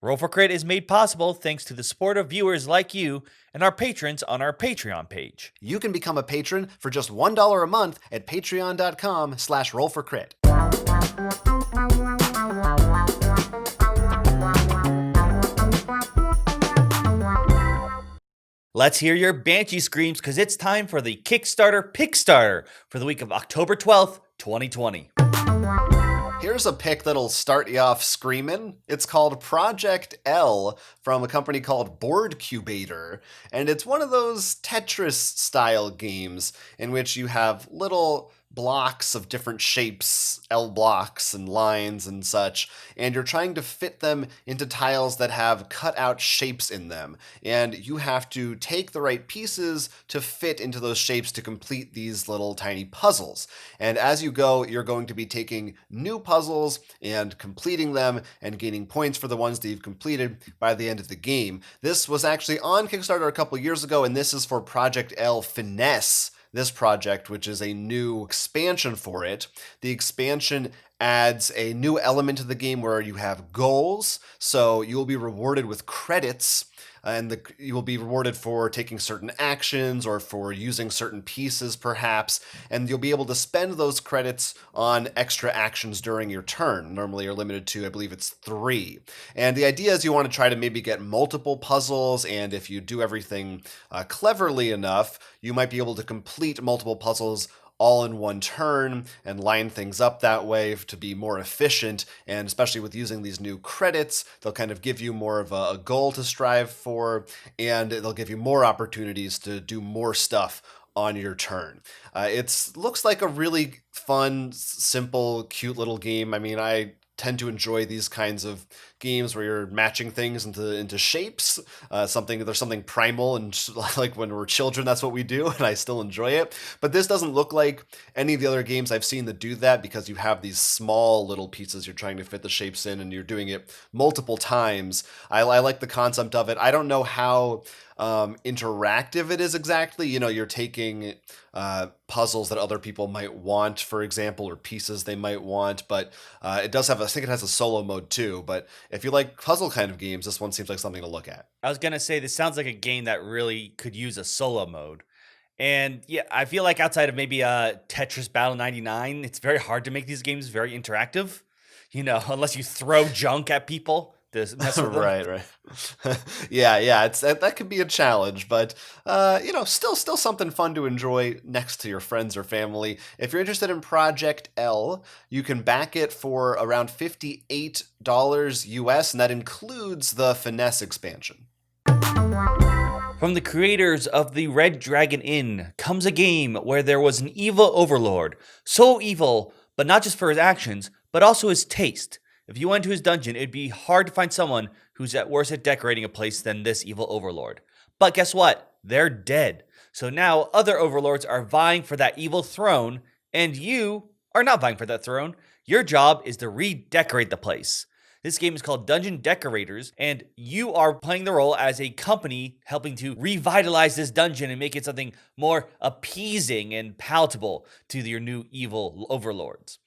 Roll for Crit is made possible thanks to the support of viewers like you and our patrons on our Patreon page. You can become a patron for just $1 a month at patreon.com/rollforcrit. Let's hear your Banshee screams because it's time for the Kickstarter Pickstarter for the week of October 12th, 2020. Here's a pick that'll start you off screaming. It's called Project L from a company called Boardcubator, and it's one of those Tetris-style games in which you have little blocks of different shapes, L blocks and lines and such, and you're trying to fit them into tiles that have cut out shapes in them. And you have to take the right pieces to fit into those shapes to complete these little tiny puzzles. And as you go, you're going to be taking new puzzles and completing them and gaining points for the ones that you've completed by the end of the game. This was actually on Kickstarter a couple years ago, and this is for Project L Finesse. This project, which is a new expansion for it. The expansion adds a new element to the game where you have goals, so you'll be rewarded with credits, and you will be rewarded for taking certain actions or for using certain pieces perhaps, and you'll be able to spend those credits on extra actions during your turn. Normally you're limited to, I believe it's 3. And the idea is you want to try to maybe get multiple puzzles, and if you do everything cleverly enough, you might be able to complete multiple puzzles all in one turn and line things up that way to be more efficient. And especially with using these new credits, they'll kind of give you more of a goal to strive for, and they'll give you more opportunities to do more stuff on your turn. It looks like a really fun, simple, cute little game. I mean, I tend to enjoy these kinds of games where you're matching things into shapes. There's something primal, and like when we're children, that's what we do, and I still enjoy it. But this doesn't look like any of the other games I've seen that do that, because you have these small little pieces you're trying to fit the shapes in, and you're doing it multiple times. I like the concept of it. I don't know how interactive it is exactly. You know, you're taking puzzles that other people might want, for example, or pieces they might want, but it does have, I think it has a solo mode too, but if you like puzzle kind of games, this one seems like something to look at. I was going to say, this sounds like a game that really could use a solo mode. And yeah, I feel like outside of maybe Tetris Battle 99, it's very hard to make these games very interactive, unless you throw junk at people to mess with them. Right. yeah, that could be a challenge, but still something fun to enjoy next to your friends or family. If you're interested in Project L, you can back it for around $58 US, and that includes the Finesse expansion. From the creators of the Red Dragon Inn comes a game where there was an evil overlord, so evil, but not just for his actions, but also his taste. If you went to his dungeon, it'd be hard to find someone who's worse at decorating a place than this evil overlord. But guess what? They're dead. So now other overlords are vying for that evil throne, and you are not vying for that throne. Your job is to redecorate the place. This game is called Dungeon Decorators, and you are playing the role as a company helping to revitalize this dungeon and make it something more appeasing and palatable to your new evil overlords.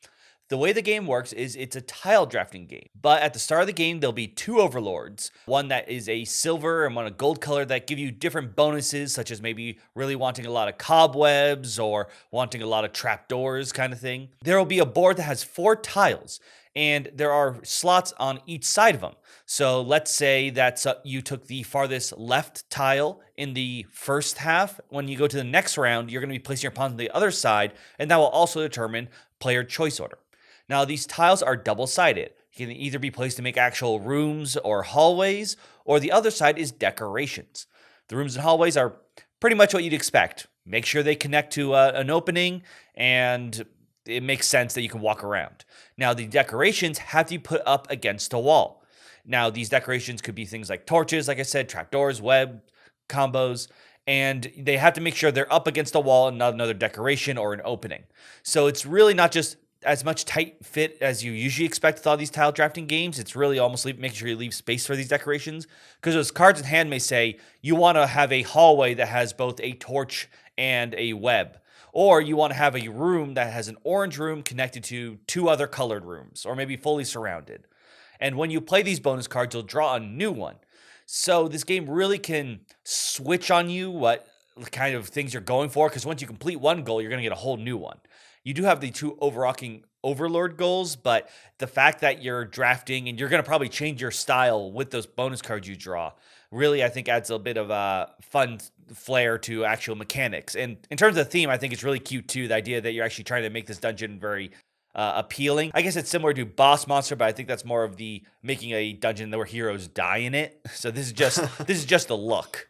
The way the game works is it's a tile drafting game, but at the start of the game, there'll be 2 overlords, one that is a silver and one a gold color that give you different bonuses, such as maybe really wanting a lot of cobwebs or wanting a lot of trapdoors kind of thing. There will be a board that has 4 tiles, and there are slots on each side of them. So let's say that you took the farthest left tile in the first half. When you go to the next round, you're going to be placing your pawns on the other side, and that will also determine player choice order. Now, these tiles are double-sided. You can either be placed to make actual rooms or hallways, or the other side is decorations. The rooms and hallways are pretty much what you'd expect. Make sure they connect to an opening, and it makes sense that you can walk around. Now, the decorations have to be put up against a wall. Now, these decorations could be things like torches, like I said, trapdoors, web, combos, and they have to make sure they're up against a wall and not another decoration or an opening. So it's really not just as much tight fit as you usually expect with all these tile drafting games. It's really almost making sure you leave space for these decorations, because those cards in hand may say you want to have a hallway that has both a torch and a web, or you want to have a room that has an orange room connected to 2 other colored rooms, or maybe fully surrounded. And when you play these bonus cards, you'll draw a new one. So this game really can switch on you what kind of things you're going for, because once you complete one goal, you're going to get a whole new one. You do have the two overarching overlord goals, but the fact that you're drafting and you're going to probably change your style with those bonus cards you draw really, I think, adds a bit of a fun flair to actual mechanics. And in terms of the theme, I think it's really cute too. The idea that you're actually trying to make this dungeon very appealing. I guess it's similar to Boss Monster, but I think that's more of the making a dungeon where heroes die in it. So this is just the look.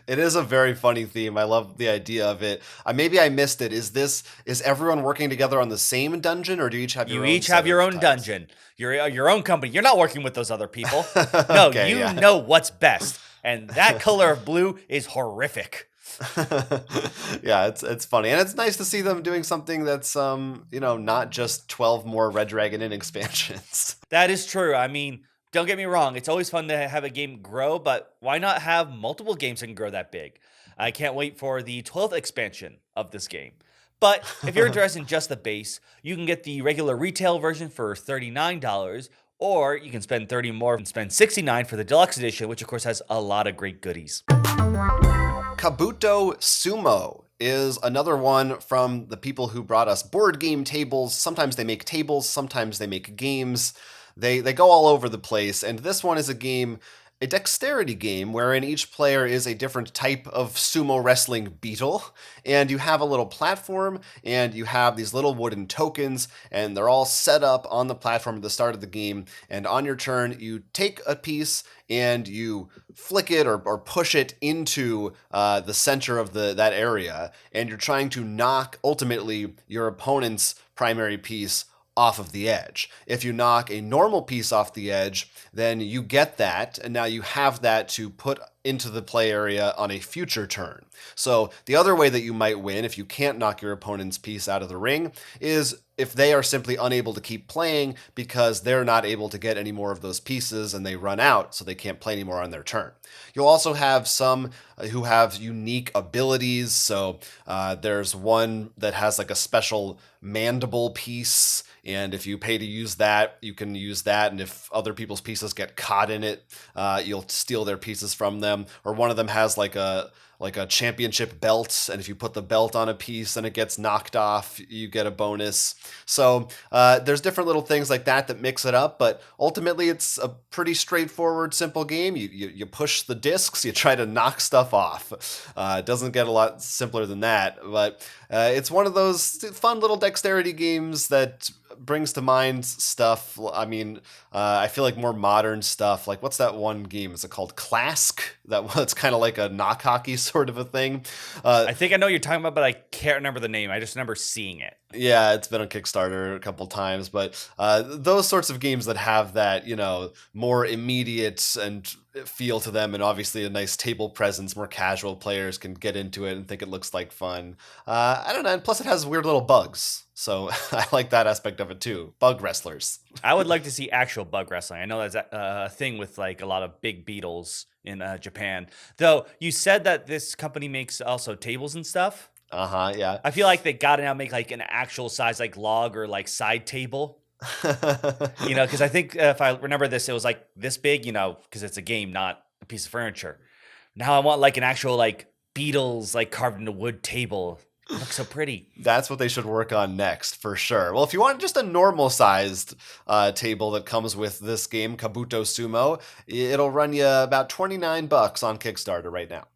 It is a very funny theme. I love the idea of it. Maybe I missed it. Is everyone working together on the same dungeon, or do you each have your own? You each have your own dungeon, your own company. You're not working with those other people. No, Okay, you yeah. know what's best, and that color of blue is horrific. Yeah, it's funny, and it's nice to see them doing something that's not just 12 more Red Dragon Inn expansions. That is true. I mean, don't get me wrong. It's always fun to have a game grow, but why not have multiple games that can grow that big? I can't wait for the 12th expansion of this game. But if you're interested in just the base, you can get the regular retail version for $39, or you can spend $30 more and spend $69 for the deluxe edition, which of course has a lot of great goodies. Kabuto Sumo is another one from the people who brought us board game tables. Sometimes they make tables, sometimes they make games. They go all over the place, and this one is a dexterity game wherein each player is a different type of sumo wrestling beetle, and you have a little platform, and you have these little wooden tokens, and they're all set up on the platform at the start of the game, and on your turn, you take a piece and you flick it or push it into the center of that area, and you're trying to knock, ultimately, your opponent's primary piece off of the edge. If you knock a normal piece off the edge, then you get that, and now you have that to put into the play area on a future turn. So the other way that you might win, if you can't knock your opponent's piece out of the ring, is if they are simply unable to keep playing because they're not able to get any more of those pieces and they run out, so they can't play anymore on their turn. You'll also have some who have unique abilities. So there's one that has like a special mandible piece, and if you pay to use that, you can use that. And if other people's pieces get caught in it, you'll steal their pieces from them. Or one of them has like a championship belt, and if you put the belt on a piece and it gets knocked off, you get a bonus. So there's different little things like that mix it up, but ultimately it's a pretty straightforward, simple game. You push the discs, you try to knock stuff off. It doesn't get a lot simpler than that, but it's one of those fun little dexterity games that brings to mind stuff. I mean, I feel like more modern stuff. Like, what's that one game? Is it called Clask? It's kind of like a knock hockey sort of a thing. I think I know what you're talking about, but I can't remember the name. I just remember seeing it. Yeah, it's been on Kickstarter a couple times, but those sorts of games that have that, more immediate and feel to them, and obviously a nice table presence, more casual players can get into it and think it looks like fun. I don't know, and plus it has weird little bugs, so I like that aspect of it too. Bug wrestlers. I would like to see actual bug wrestling. I know that's a thing with like a lot of big beetles in Japan. Though you said that this company makes also tables and stuff. Yeah. I feel like they gotta now make like an actual size like log or like side table. Because I think if I remember this, it was like this big, because it's a game, not a piece of furniture. Now I want like an actual like beetles like carved into wood table. It looks so pretty. That's what they should work on next, for sure. Well, if you want just a normal-sized table that comes with this game, Kabuto Sumo, it'll run you about $29 on Kickstarter right now.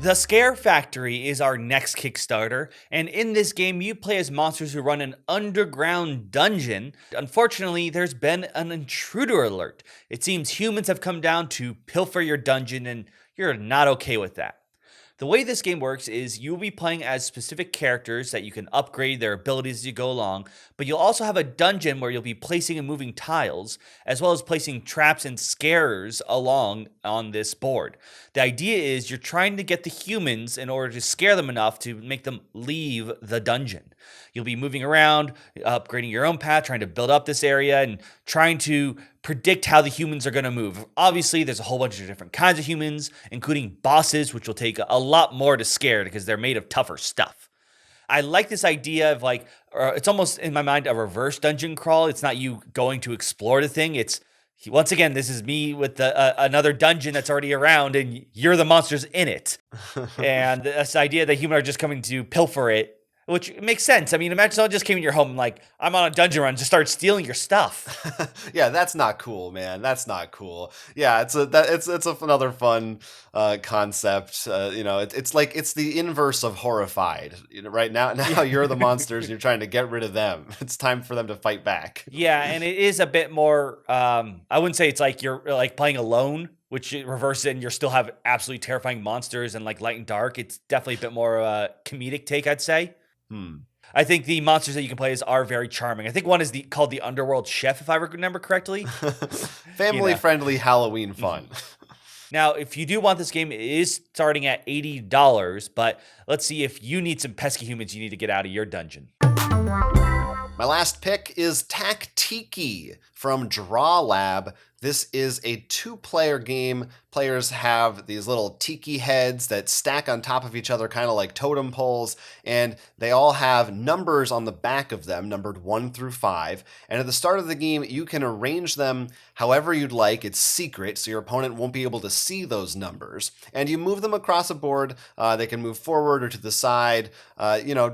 The Scare Factory is our next Kickstarter, and in this game, you play as monsters who run an underground dungeon. Unfortunately, there's been an intruder alert. It seems humans have come down to pilfer your dungeon, and you're not okay with that. The way this game works is you'll be playing as specific characters that you can upgrade their abilities as you go along, but you'll also have a dungeon where you'll be placing and moving tiles, as well as placing traps and scarers along on this board. The idea is you're trying to get the humans in order to scare them enough to make them leave the dungeon. You'll be moving around, upgrading your own path, trying to build up this area, and trying to predict how the humans are going to move. Obviously, there's a whole bunch of different kinds of humans, including bosses, which will take a lot more to scare because they're made of tougher stuff. I like this idea of like, it's almost in my mind a reverse dungeon crawl. It's not you going to explore the thing. It's once again, this is me with another dungeon that's already around, and you're the monsters in it. And this idea that humans are just coming to pilfer it, which makes sense. I mean, imagine someone just came in your home and like, I'm on a dungeon run, just start stealing your stuff. Yeah, that's not cool, man. That's not cool. Yeah, it's another fun concept. It's the inverse of horrified. Right now you're the monsters and you're trying to get rid of them. It's time for them to fight back. Yeah, and it is a bit more. I wouldn't say it's like you're like playing alone, which it reverses it and you still have absolutely terrifying monsters and like light and dark. It's definitely a bit more comedic take, I'd say. I think the monsters that you can play as are very charming. I think one is called the Underworld Chef, if I remember correctly. Family-friendly Halloween fun. Now, if you do want this game, it is starting at $80, but let's see if you need some pesky humans you need to get out of your dungeon. My last pick is TacTiki from Draw Lab. This is a 2-player game. Players have these little tiki heads that stack on top of each other, kind of like totem poles, and they all have numbers on the back of them, numbered 1 through 5. And at the start of the game, you can arrange them however you'd like. It's secret, so your opponent won't be able to see those numbers. And you move them across a board. They can move forward or to the side,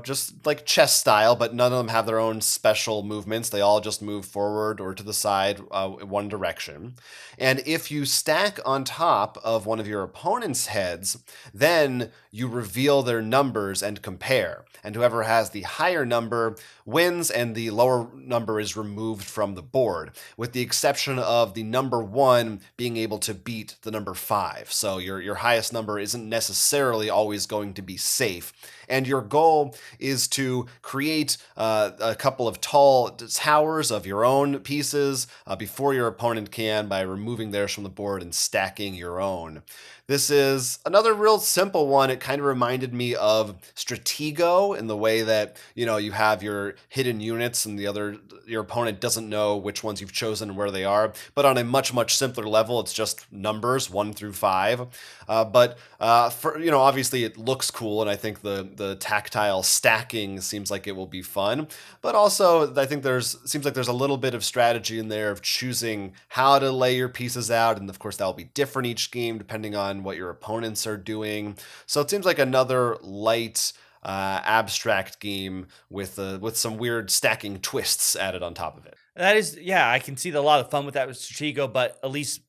just like chess style, but none of them have their own special movements. They all just move forward or to the side, one direction. And if you stack on top of one of your opponent's heads, then you reveal their numbers and compare. And whoever has the higher number wins, and the lower number is removed from the board, with the exception of the number 1 being able to beat the number 5. So your highest number isn't necessarily always going to be safe. And your goal is to create a couple of tall towers of your own pieces before your opponent can, by removing theirs from the board and stacking your own. This is another real simple one. It kind of reminded me of Stratego in the way that, you have your hidden units and your opponent doesn't know which ones you've chosen and where they are. But on a much, much simpler level, it's just numbers 1 through 5. Obviously it looks cool, and I think the tactile stacking seems like it will be fun. But also, I think seems like there's a little bit of strategy in there of choosing how to lay your pieces out, and of course that'll be different each game depending on what your opponents are doing. So it seems like another light, abstract game with some weird stacking twists added on top of it. That is, yeah, I can see a lot of fun with that with Stratego, but at least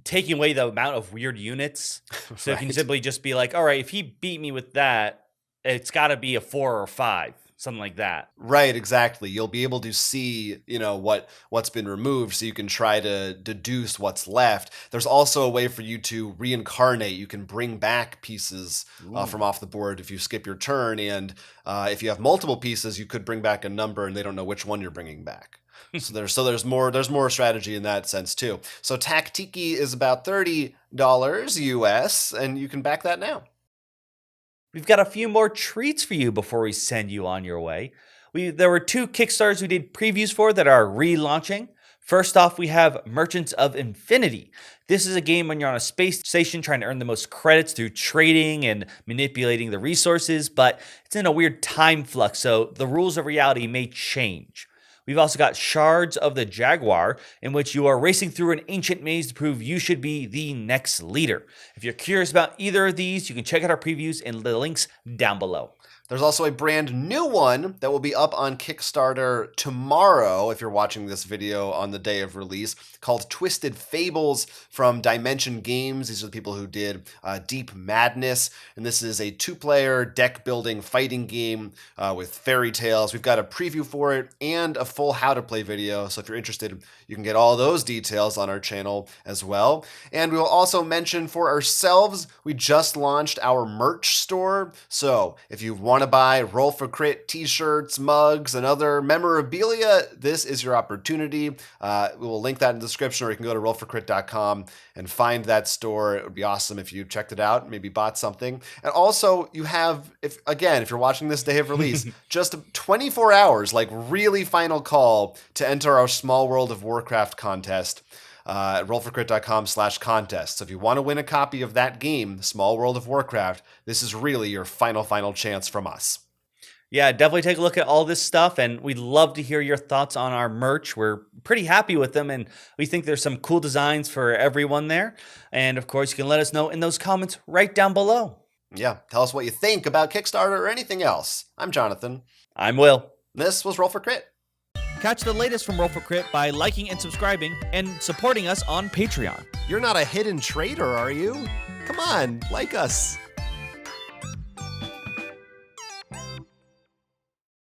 taking away the amount of weird units. So Right. you can simply just be like, all right, if he beat me with that, it's got to be a 4 or 5. Something like that. Right, exactly. You'll be able to see, what's been removed, so you can try to deduce what's left. There's also a way for you to reincarnate. You can bring back pieces from off the board if you skip your turn, and if you have multiple pieces, you could bring back a number, and they don't know which one you're bringing back. So there's more strategy in that sense too. So TacTiki is about $30 US, and you can back that now. We've got a few more treats for you before we send you on your way. There were 2 Kickstarters we did previews for that are relaunching. First off, we have Merchants of Infinity. This is a game when you're on a space station trying to earn the most credits through trading and manipulating the resources, but it's in a weird time flux, so the rules of reality may change. We've also got Shards of the Jaguar, in which you are racing through an ancient maze to prove you should be the next leader. If you're curious about either of these, you can check out our previews in the links down below. There's also a brand new one that will be up on Kickstarter tomorrow, if you're watching this video on the day of release, called Twisted Fables from Dimension Games. These are the people who did Deep Madness, and this is a 2-player deck-building fighting game with fairy tales. We've got a preview for it and a full how-to-play video, so if you're interested, you can get all those details on our channel as well. And we will also mention for ourselves, we just launched our merch store, so if you want to buy Roll for Crit t-shirts, mugs, and other memorabilia, this is your opportunity. We will link that in the description, or you can go to rollforcrit.com and find that store. It would be awesome if you checked it out, maybe bought something. And also, you have, if you're watching this day of release, just 24 hours, like really final call to enter our Small World of Warcraft contest. At rollforcrit.com/contest. So if you want to win a copy of that game, Small World of Warcraft, this is really your final chance from us. Yeah, definitely take a look at all this stuff, and we'd love to hear your thoughts on our merch. We're pretty happy with them, and we think there's some cool designs for everyone there. And of course, you can let us know in those comments right down below. Yeah, tell us what you think about Kickstarter or anything else. I'm Jonathan. I'm Will. This was Roll for Crit. Catch the latest from Roll for Crit by liking and subscribing and supporting us on Patreon. You're not a hidden traitor, are you? Come on, like us.